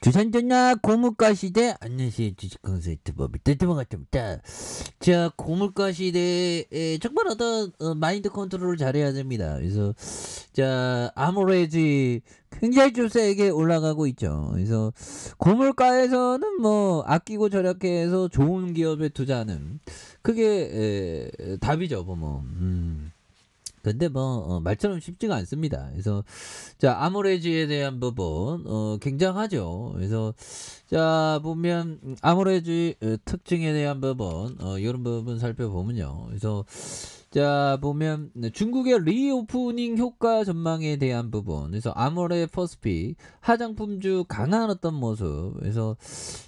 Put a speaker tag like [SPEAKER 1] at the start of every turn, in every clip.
[SPEAKER 1] 두산전략 고물가 시대. 안녕하세요, 주식강사 유튜버 밑에만 같습니다. 자, 고물가 시대에 정말 어떤 마인드 컨트롤을 잘해야 됩니다. 그래서 자, 아모레지 굉장히 좀 세게 올라가고 있죠. 그래서 고물가에서는 뭐 아끼고 절약해서 좋은 기업에 투자하는 그게 답이죠, 보면. 근데 뭐 말처럼 쉽지가 않습니다. 그래서 자, 아모레지에 대한 부분 굉장하죠. 그래서 자, 보면 아모레지 특징에 대한 부분 이런 부분 살펴보면요. 그래서 자, 보면 중국의 리오프닝 효과 전망에 대한 부분. 그래서 아모레 퍼스픽 하장품주 강한 어떤 모습. 그래서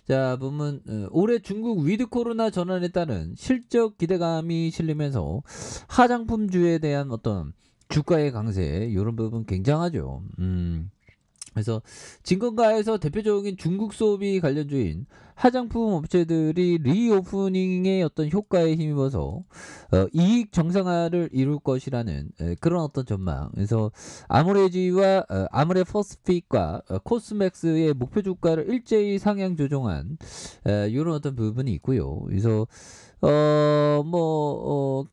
[SPEAKER 1] 자, 보면 올해 중국 위드 코로나 전환에 따른 실적 기대감이 실리면서 화장품주에 대한 어떤 주가의 강세 이런 부분 굉장하죠. 그래서 진건가에서 대표적인 중국 소비 관련주인 화장품 업체들이 리오프닝의 어떤 효과에 힘입어서 이익 정상화를 이룰 것이라는 그런 어떤 전망. 그래서 아모레지와 아모레 퍼스픽과 코스맥스의 목표 주가를 일제히 상향 조정한 이런 어떤 부분이 있고요. 그래서 뭐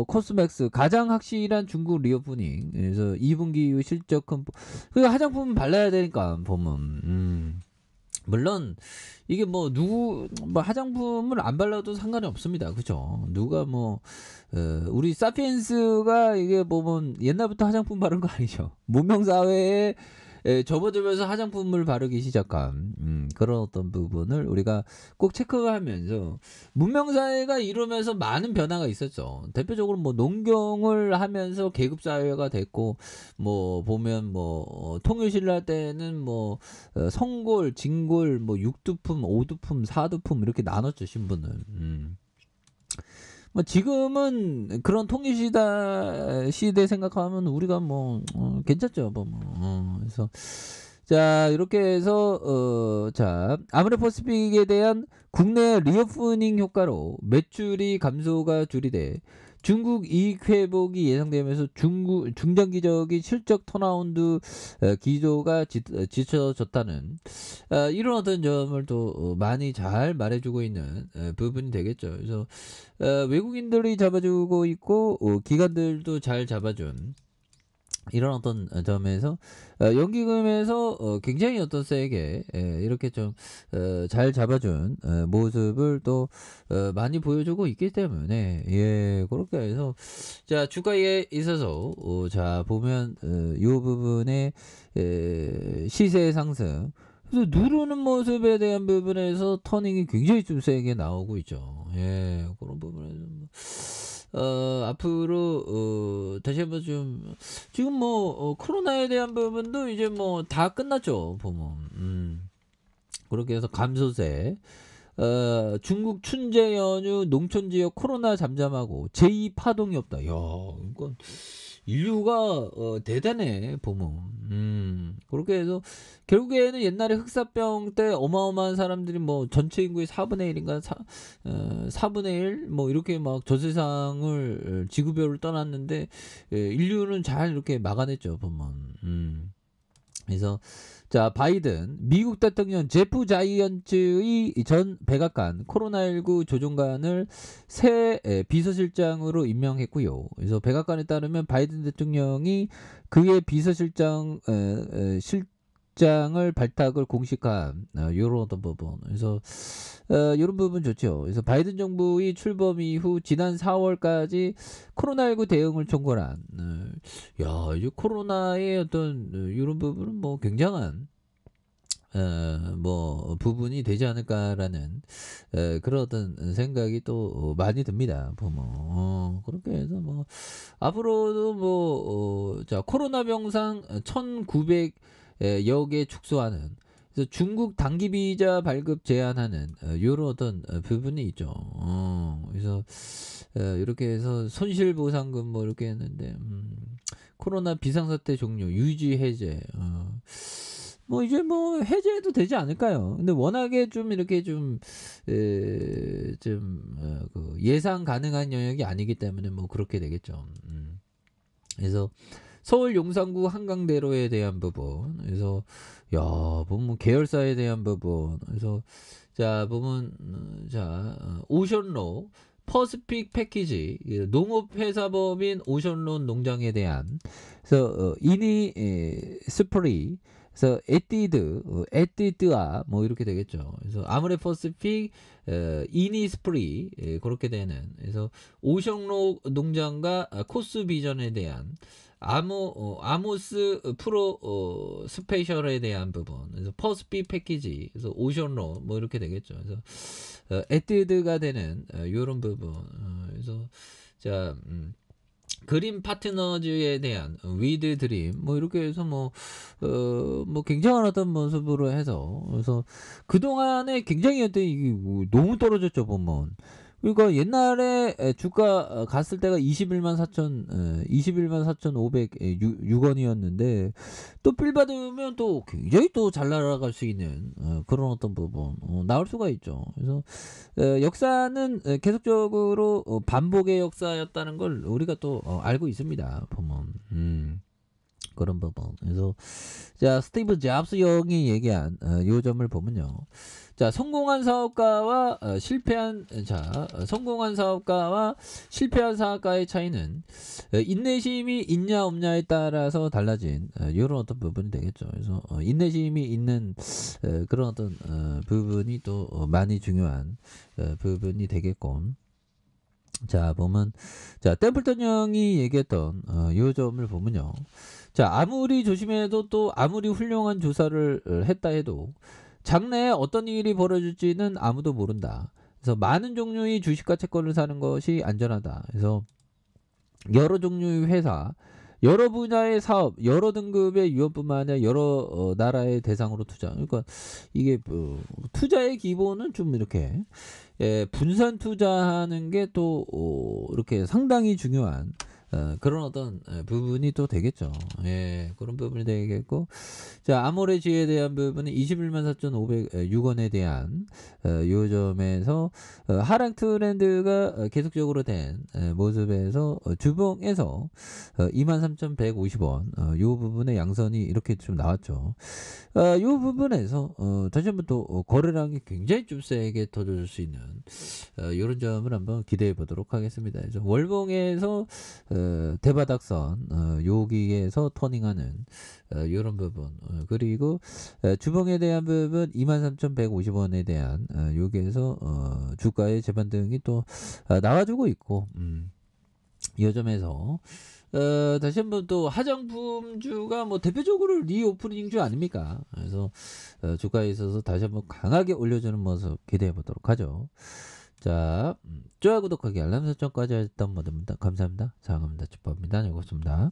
[SPEAKER 1] 코스맥스 가장 확실한 중국 리오프닝. 그래서 2분기 이후 실적 그 화장품 발라야 되니까 보면 물론 이게 뭐 누구 뭐 화장품을 안 발라도 상관이 없습니다. 그죠? 누가 뭐 우리 사피엔스가 이게 보면 옛날부터 화장품 바른 거 아니죠? 문명 사회에 접어들면서 화장품을 바르기 시작한 그런 어떤 부분을 우리가 꼭 체크하면서 문명 사회가 이루면서 많은 변화가 있었죠. 대표적으로 뭐 농경을 하면서 계급 사회가 됐고 뭐 보면 뭐 통일신라 때는 뭐 성골, 진골, 뭐 육두품, 오두품, 사두품 이렇게 나눴죠, 신분을. 뭐 지금은 그런 시대 생각하면 우리가 뭐 괜찮죠, 그래서 자, 이렇게 해서 자, 아모레 퍼시픽에 대한 국내 리오프닝 효과로 매출이 감소가 줄이돼 중국 이익 회복이 예상되면서 중장기적인 실적 턴어라운드 기조가 지쳐졌다는 이런 어떤 점을 또 많이 잘 말해주고 있는 부분이 되겠죠. 그래서 외국인들이 잡아주고 있고 기관들도 잘 잡아준 이런 어떤 점에서 연기금에서 굉장히 어떤 세게 이렇게 좀 잘 잡아준 모습을 또 많이 보여주고 있기 때문에 예, 그렇게 해서 자, 주가에 있어서 자, 보면 이 부분에 시세 상승 그래서 누르는 모습에 대한 부분에서 터닝이 굉장히 좀 세게 나오고 있죠. 예, 그런 부분에서 앞으로 다시 한번 좀 지금 뭐 코로나에 대한 부분도 이제 뭐 다 끝났죠, 보면. 그렇게 해서 감소세 중국 춘제 연휴 농촌 지역 코로나 잠잠하고 제2 파동이 없다. 야, 이건 인류가 대단해, 보면. 그렇게 해서 결국에는 옛날에 흑사병 때 어마어마한 사람들이 뭐 전체 인구의 4분의 1인가 4분의 1 뭐 이렇게 막 저 세상을 지구별을 떠났는데 인류는 잘 이렇게 막아냈죠, 보면. 그래서 자, 바이든 미국 대통령 제프 자이언츠의 전 백악관 코로나19 조종관을 새 비서실장으로 임명했고요. 그래서 백악관에 따르면 바이든 대통령이 그의 실장을 발탁을 공식한 이런 어떤 부분. 그래서 이런 부분 좋죠. 그래서 바이든 정부의 출범 이후 지난 4월까지 코로나19 대응을 총괄한 야, 이제 코로나의 어떤 이런 부분은 뭐 굉장한 뭐 부분이 되지 않을까라는 그런 어떤 생각이 또 많이 듭니다. 보면 그렇게 해서 뭐 앞으로도 뭐 자, 코로나 병상 1,900여 개 축소하는 그래서 중국 단기 비자 발급 제한하는 이런 어떤 부분이 있죠. 그래서 이렇게 해서 손실보상금 뭐 이렇게 했는데 코로나 비상사태 종료 유지 해제 뭐 이제 뭐 해제해도 되지 않을까요? 근데 워낙에 좀 이렇게 그 예상 가능한 영역이 아니기 때문에 뭐 그렇게 되겠죠. 그래서 서울 용산구 한강대로에 대한 부분. 그래서 야, 보면 계열사에 대한 부분. 그래서 자, 보면 오션로 퍼스픽 패키지 농업회사법인 오션론 농장에 대한 그래서 이니 스프리 그래서 에뛰드아 뭐 이렇게 되겠죠. 그래서 아모레 퍼시픽 이니 스프리 그렇게 되는 그래서 오션로 농장과 코스 비전에 대한 아모스 프로 스페셜에 대한 부분 그래서 퍼스픽 패키지 그래서 오션로 뭐 이렇게 되겠죠. 그래서 에뛰드가 되는 이런 부분 그래서 자 그린 파트너즈에 대한 위드 드림 뭐 이렇게 해서 뭐 굉장한 어떤 모습으로 해서 그래서 그동안에 굉장히 이게 너무 떨어졌죠 보면. 그러니까 옛날에 주가 갔을 때가 21만 4,506원이었는데 또 빌 받으면 또 굉장히 또 잘 날아갈 수 있는 그런 어떤 부분 나올 수가 있죠. 그래서 역사는 계속적으로 반복의 역사였다는 걸 우리가 또 알고 있습니다. 보면 그런 부분. 그래서 자 스티브 잡스 형이 얘기한 요 점을 보면요. 자 성공한 사업가와 성공한 사업가의 차이는 인내심이 있냐 없냐에 따라서 달라진 이런 어떤 부분이 되겠죠. 그래서 인내심이 있는 그런 어떤 부분이 또 많이 중요한 부분이 되겠고. 자 보면 자 템플턴 형이 얘기했던 요 점을 보면요. 자 아무리 조심해도 또 아무리 훌륭한 조사를 했다 해도 장래에 어떤 일이 벌어질지는 아무도 모른다. 그래서 많은 종류의 주식과 채권을 사는 것이 안전하다. 그래서 여러 종류의 회사, 여러 분야의 사업, 여러 등급의 유형뿐만 아니라 여러 나라의 대상으로 투자. 그러니까 이게 투자의 기본은 좀 이렇게 분산 투자하는 게 또 이렇게 상당히 중요한 그런 어떤 부분이 또 되겠죠. 예, 그런 부분이 되겠고, 자 아모레지에 대한 부분은 21만 4,506원에 대한 요 점에서 하락 트렌드가 계속적으로 된 모습에서 주봉에서 23,150원 요 부분의 양선이 이렇게 좀 나왔죠. 요 부분에서 다시 한번 또 거래량이 굉장히 좀 세게 터질 수 있는 이런 점을 한번 기대해 보도록 하겠습니다. 그래서 월봉에서 대바닥선 여기에서 터닝하는 이런 부분 그리고 주봉에 대한 부분 23,150원에 대한 여기에서 주가의 재반등이 또 나와주고 있고 이 점에서 다시 한번 또 화장품주가 뭐 대표적으로 리오프닝주 아닙니까? 그래서 주가에 있어서 다시 한번 강하게 올려주는 모습 기대해 보도록 하죠. 자, 좋아요, 구독하기, 알람 설정까지 했던 분들 감사합니다. 사랑합니다. 축복합니다. 즐겁습니다.